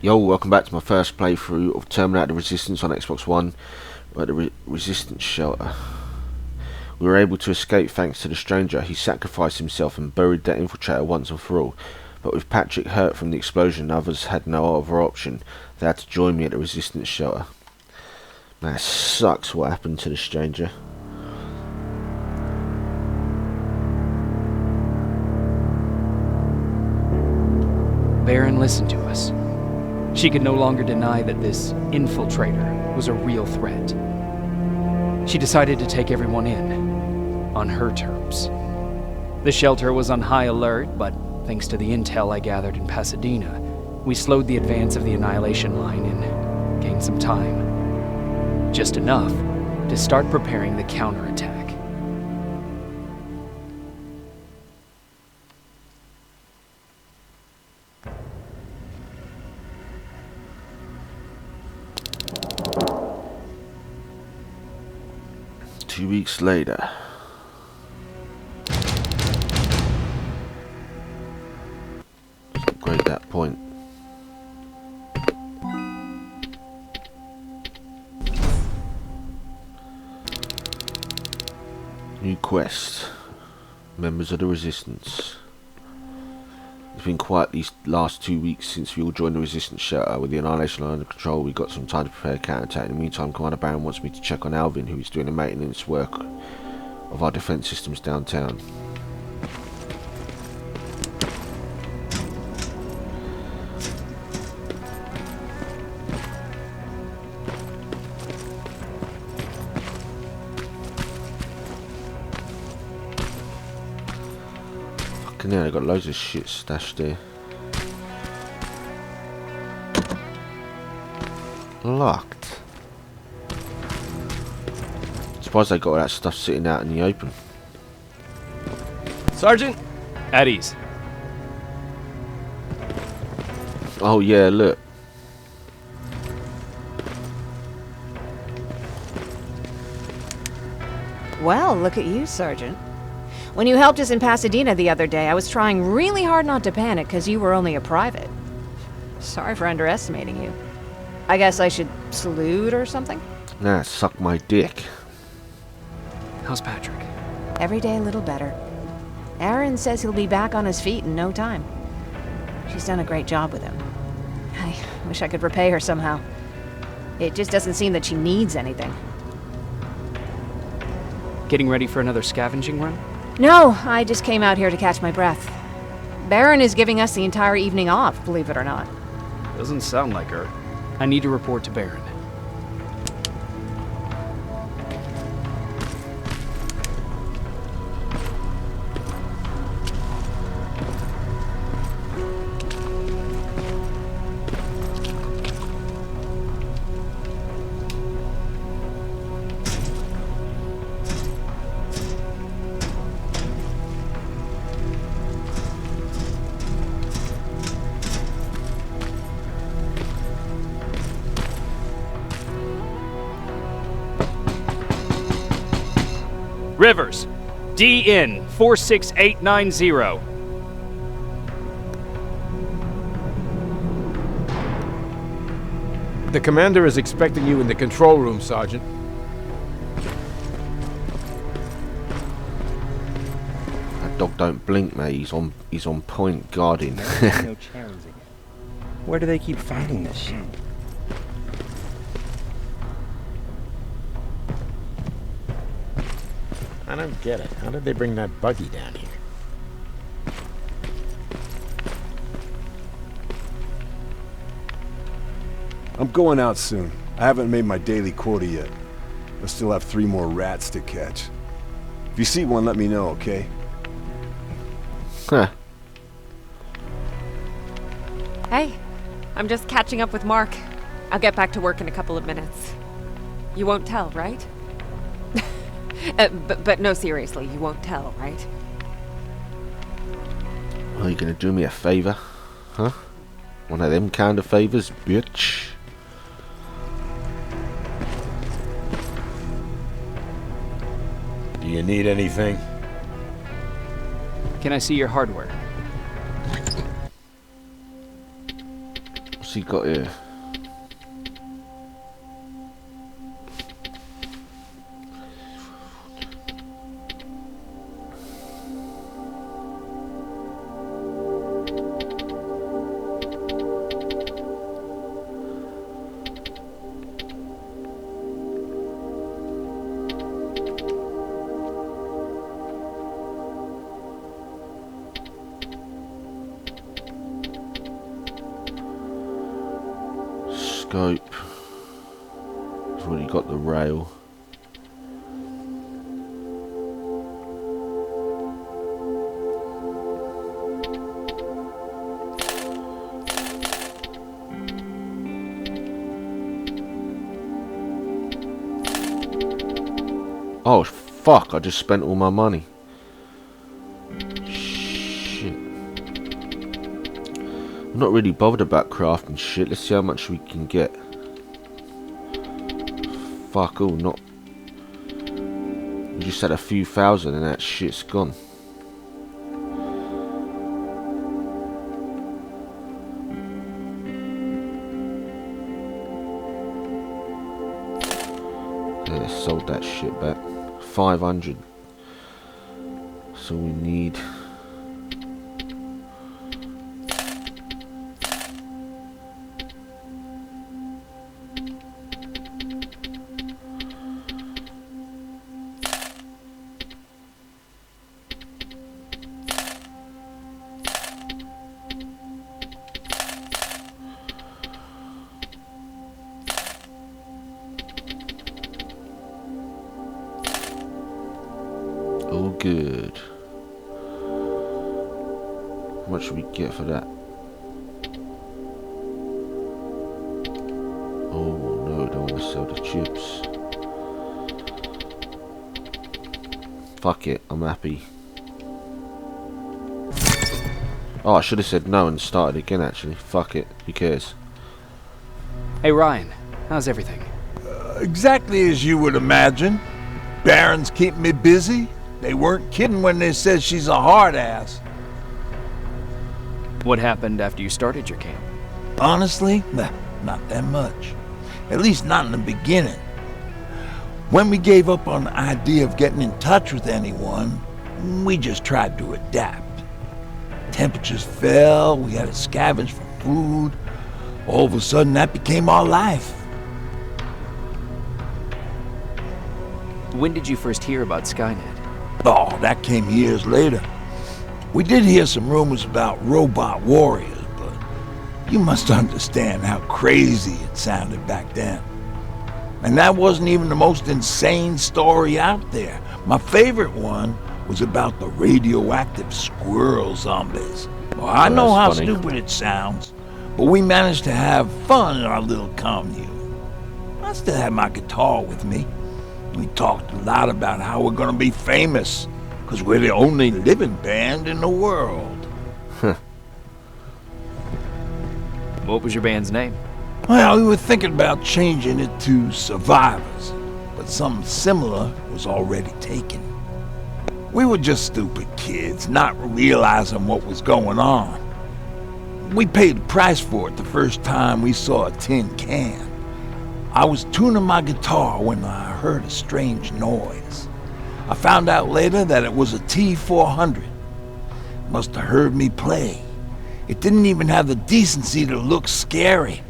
Yo, welcome back to my first playthrough of Terminator Resistance on Xbox One. We're at the Resistance shelter. We were able to escape thanks to the stranger. He sacrificed himself and buried that infiltrator once and for all. But with Patrick hurt from the explosion, others had no other option. They had to join me at the Resistance shelter. Man, it sucks what happened to the stranger. Baron listened to us. She could no longer deny that this infiltrator was a real threat. She decided to take everyone in, on her terms. The shelter was on high alert, but thanks to the intel I gathered in Pasadena, we slowed the advance of the Annihilation Line and gained some time. Just enough to start preparing the counterattack. Two weeks later. Let's upgrade that point. New quest. Members of the Resistance. It's been quiet these last 2 weeks since we all joined the Resistance shelter. With the Annihilation Line under control, we got some time to prepare a counterattack. In the meantime, Commander Baron wants me to check on Alvin, who is doing the maintenance work of our defense systems downtown. Fucking hell, I got loads of shit stashed there. Locked. Surprised they got all that stuff sitting out in the open. Sergeant, at ease. Oh yeah, look. Well, look at you, Sergeant. When you helped us in Pasadena the other day, I was trying really hard not to panic because you were only a private. Sorry for underestimating you. I guess I should salute or something? Nah, suck my dick. How's Patrick? Every day a little better. Aaron says he'll be back on his feet in no time. She's done a great job with him. I wish I could repay her somehow. It just doesn't seem that she needs anything. Getting ready for another scavenging run? No, I just came out here to catch my breath. Baron is giving us the entire evening off, believe it or not. Doesn't sound like her. I need to report to Baron. Rivers, DN 46890. The commander is expecting you in the control room, Sergeant. That dog don't blink, mate. He's on point guarding. No chairs again. Where do they keep finding this shit? I don't get it. How did they bring that buggy down here? I'm going out soon. I haven't made my daily quota yet. I still have 3 more rats to catch. If you see one, let me know, okay? Huh. Hey, I'm just catching up with Mark. I'll get back to work in a couple of minutes. You won't tell, right? But no, seriously, you won't tell, right? Are you gonna do me a favor? Huh? One of them kind of favors, bitch? Do you need anything? Can I see your hardware? What's he got here? Scope. He's already got the rail. Oh fuck, I just spent all my money. Shit. I'm not really bothered about crafting shit. Let's see how much we can get. Fuck all, not. We just had a few thousand and that shit's gone. Yeah, sold that shit back. 500. So we need. All good. How much should we get for that? Oh no, don't want to sell the chips. Fuck it, I'm happy. Oh, I should have said no and started again actually. Fuck it, who cares? Hey Ryan, how's everything? Exactly as you would imagine. Baron's keeping me busy. They weren't kidding when they said she's a hard ass. What happened after you started your camp? Honestly, not that much. At least not in the beginning. When we gave up on the idea of getting in touch with anyone, we just tried to adapt. Temperatures fell, we had to scavenge for food. All of a sudden, that became our life. When did you first hear about Skynet? Oh, that came years later. We did hear some rumors about robot warriors, but you must understand how crazy it sounded back then. And that wasn't even the most insane story out there. My favorite one was about the radioactive squirrel zombies. Well, I know how funny. stupid it sounds, but we managed to have fun in our little commune. I still have my guitar with me. We talked a lot about how we're gonna be famous, because we're the only living band in the world. What was your band's name? Well, we were thinking about changing it to Survivors, but something similar was already taken. We were just stupid kids, not realizing what was going on. We paid the price for it the first time we saw a tin can. I was tuning my guitar when I heard a strange noise. I found out later that it was a T-400. Must have heard me play. It didn't even have the decency to look scary.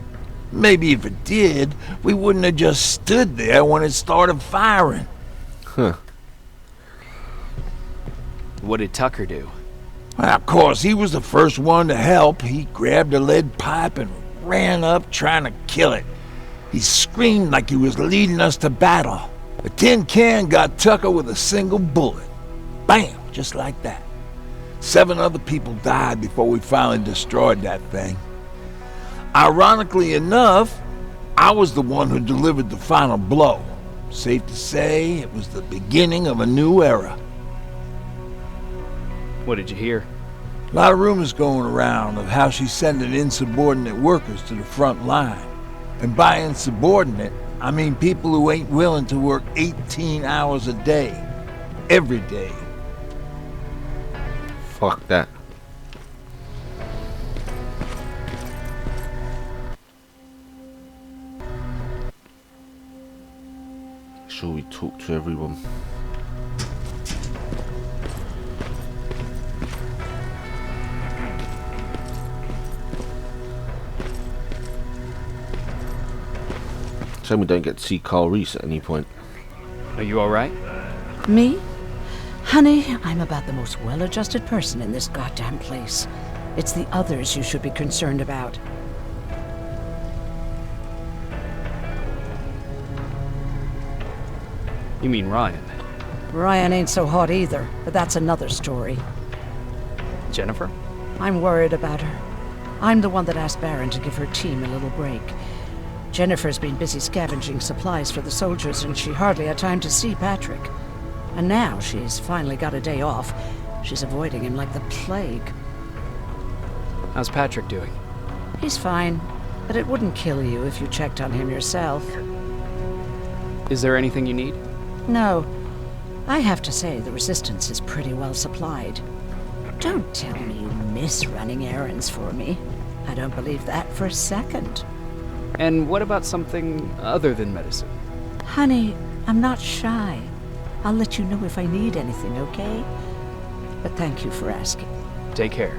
Maybe if it did, we wouldn't have just stood there when it started firing. Huh. What did Tucker do? Well, of course, he was the first one to help. He grabbed a lead pipe and ran up trying to kill it. He screamed like he was leading us to battle. The tin can got Tucker with a single bullet. Bam! Just like that. 7 other people died before we finally destroyed that thing. Ironically enough, I was the one who delivered the final blow. Safe to say, it was the beginning of a new era. What did you hear? A lot of rumors going around of how she's sending insubordinate workers to the front line. And by insubordinate, I mean people who ain't willing to work 18 hours a day, every day. Fuck that. sure we talk to everyone. So we don't get to see Carl Reese at any point. Are you alright? Me? Honey, I'm about the most well-adjusted person in this goddamn place. It's the others you should be concerned about. You mean Ryan? Ryan ain't so hot either, but that's another story. Jennifer? I'm worried about her. I'm the one that asked Baron to give her team a little break. Jennifer's been busy scavenging supplies for the soldiers, and she hardly had time to see Patrick. And now she's finally got a day off. She's avoiding him like the plague. How's Patrick doing? He's fine, but it wouldn't kill you if you checked on him yourself. Is there anything you need? No. I have to say the Resistance is pretty well supplied. Don't tell me you miss running errands for me. I don't believe that for a second. And what about something other than medicine? Honey, I'm not shy. I'll let you know if I need anything, okay? But thank you for asking. Take care.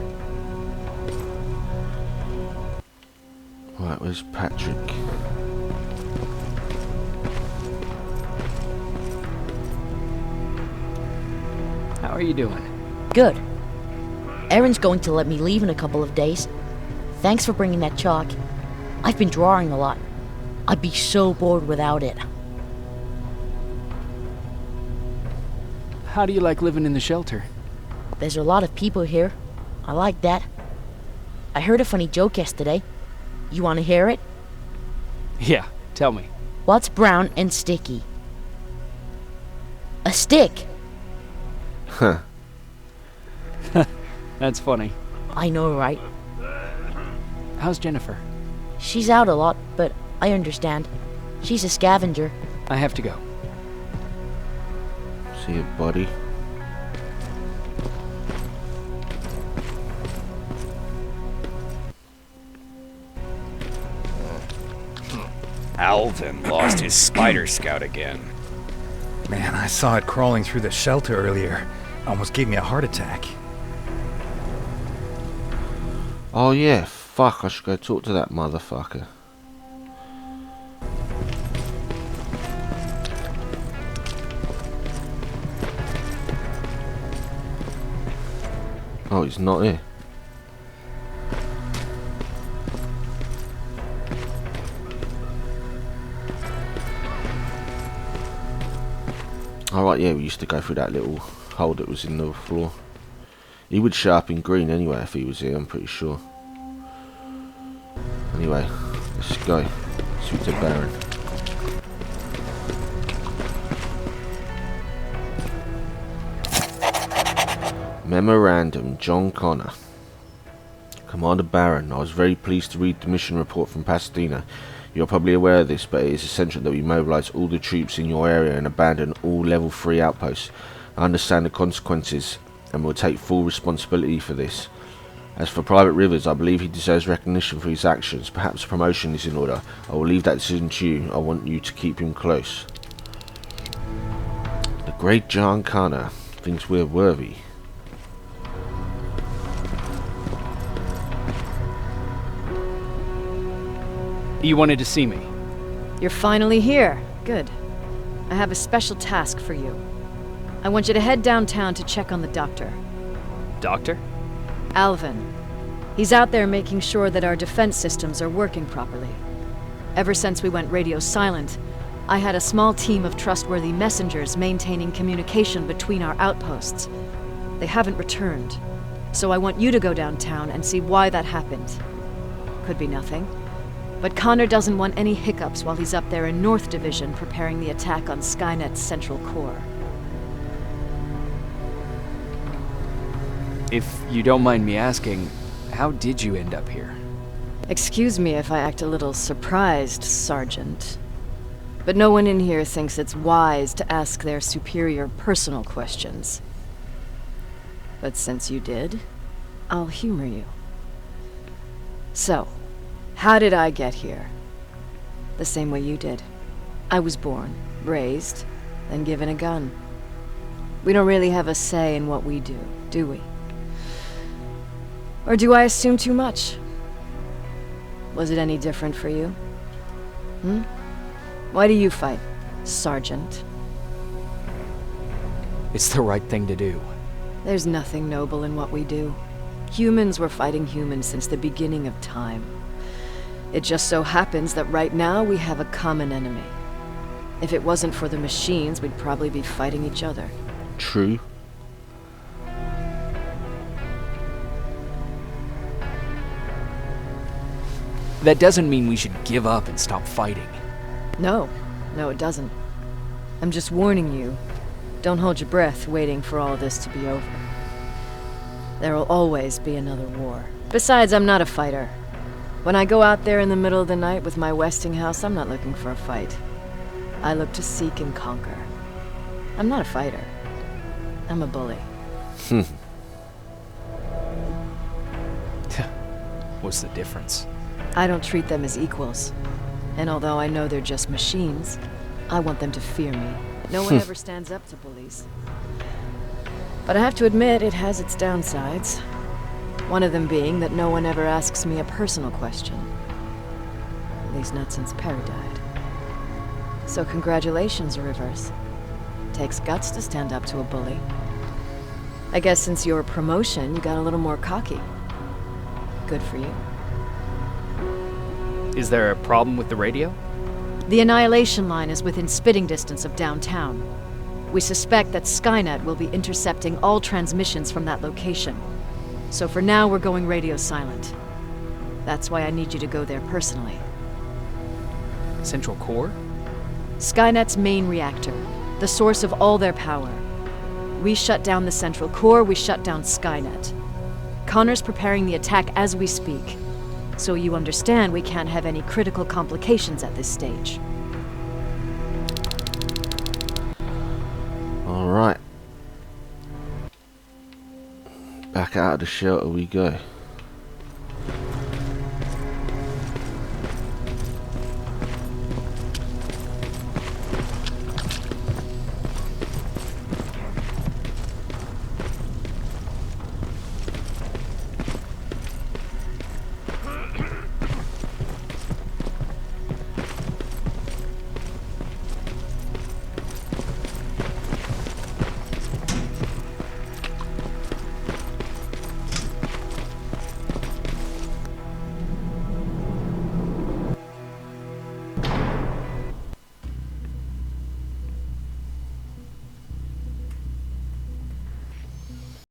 Right, where's Patrick? How are you doing? Good. Erin's going to let me leave in a couple of days. Thanks for bringing that chalk. I've been drawing a lot. I'd be so bored without it. How do you like living in the shelter? There's a lot of people here. I like that. I heard a funny joke yesterday. You want to hear it? Yeah, tell me. What's brown and sticky? A stick! Huh. That's funny. I know, right? How's Jennifer? She's out a lot, but I understand. She's a scavenger. I have to go. See you, buddy. Alvin lost his spider scout again. Man, I saw it crawling through the shelter earlier. Almost gave me a heart attack. Oh yeah, fuck, I should go talk to that motherfucker. Oh, he's not here. Alright, yeah, we used to go through that little hole that was in the floor. He would show up in green anyway if he was here, I'm pretty sure. Anyway, let's go. Speak to Baron. Memorandum, John Connor. Commander Baron, I was very pleased to read the mission report from Pasadena. You're probably aware of this, but it is essential that we mobilize all the troops in your area and abandon all level 3 outposts. I understand the consequences and will take full responsibility for this. As for Private Rivers, I believe he deserves recognition for his actions. Perhaps promotion is in order. I will leave that decision to you. I want you to keep him close. The great John Connor thinks we're worthy. You wanted to see me? You're finally here. Good. I have a special task for you. I want you to head downtown to check on the doctor. Doctor? Alvin. He's out there making sure that our defense systems are working properly. Ever since we went radio silent, I had a small team of trustworthy messengers maintaining communication between our outposts. They haven't returned, so I want you to go downtown and see why that happened. Could be nothing. But Connor doesn't want any hiccups while he's up there in North Division preparing the attack on Skynet's central core. If you don't mind me asking, how did you end up here? Excuse me if I act a little surprised, Sergeant. But no one in here thinks it's wise to ask their superior personal questions. But since you did, I'll humor you. So, how did I get here? The same way you did. I was born, raised, then given a gun. We don't really have a say in what we do we? Or do I assume too much? Was it any different for you? Why do you fight, Sergeant? It's the right thing to do. There's nothing noble in what we do. Humans were fighting humans since the beginning of time. It just so happens that right now we have a common enemy. If it wasn't for the machines, we'd probably be fighting each other. True. That doesn't mean we should give up and stop fighting. No, it doesn't. I'm just warning you. Don't hold your breath waiting for all this to be over. There will always be another war. Besides, I'm not a fighter. When I go out there in the middle of the night with my Westinghouse, I'm not looking for a fight. I look to seek and conquer. I'm not a fighter. I'm a bully. What's the difference? I don't treat them as equals. And although I know they're just machines, I want them to fear me. No one ever stands up to bullies. But I have to admit, it has its downsides. One of them being that no one ever asks me a personal question. At least not since Perry died. So congratulations, Rivers. Takes guts to stand up to a bully. I guess since your promotion, you got a little more cocky. Good for you. Is there a problem with the radio? The Annihilation Line is within spitting distance of downtown. We suspect that Skynet will be intercepting all transmissions from that location. So for now, we're going radio silent. That's why I need you to go there personally. Central Core? Skynet's main reactor, the source of all their power. We shut down the Central Core, we shut down Skynet. Connor's preparing the attack as we speak. So you understand we can't have any critical complications at this stage. Alright. Back out of the shelter we go.